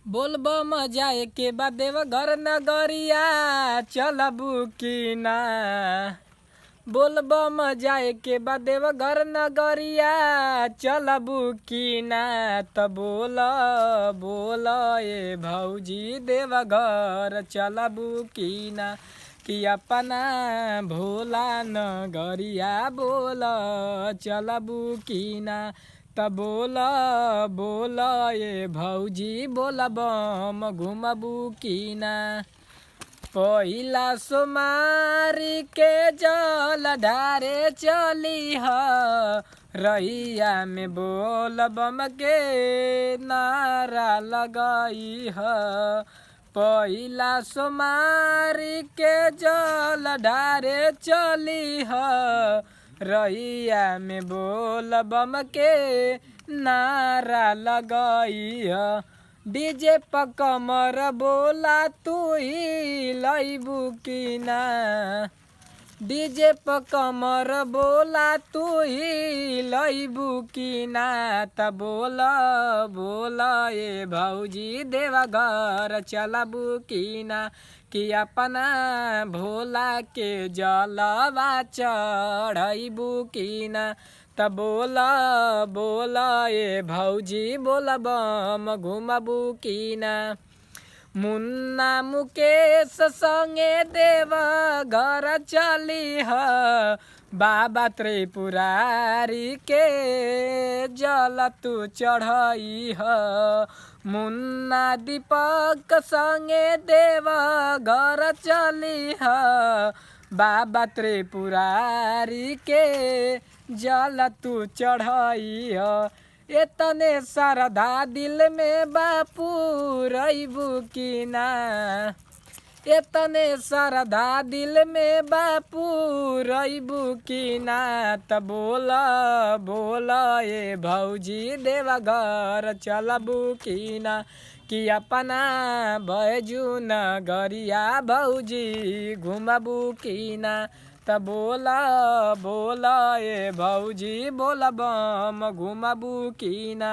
बोलबम जाए के बा देवघर नगरिया चलबू की ना। बोलबम जाए के बा देवघर नगरिया चलबू की ना। त बोल बोल ए भौजी देवघर चलबू की ना। कि अपना भोला नगरिया बोल चलबू की ना। त बोल बोल ए भौजी बोलबम घुमबू की ना। पहिला सोमारी के जल ढारे चली ह रहिया में बोलबम के नारा लगई ह। पहिला सोमारी के जल ढारे चली ह रहिया में बोलबम के नारा लगई ह। डीजे पर कमर बोला तू ही लईबू की ना। डीजे पर कमर बोला तू ही लईबू की ना। त बोल बोल ए भौजी देवघर चलबू की ना। कि अपना भोला के जलवा चढ़बू की ना। त बोल बोल ए भौजी बोलबम घुमबू की ना। मुन्ना मुकेश संगे देवघर चली ह बाबा त्रिपुरारी के जल तू चढ़ई ह। मुन्ना दीपक संगे देवघर चली ह बाबा त्रिपुरारी के जल तू चढ़ई ह। एतने श्रद्धा दिल में बापू रईबू की ना। एतने श्रद्धा दिल में बापू रईबू की ना। त बोल बोल ए भौजी देवघर चलबू की ना। कि अपना बैजू नगरिया भौजी घुमबू की ना। त बोल बोल ए भौजी बोलबम घुमबू की ना।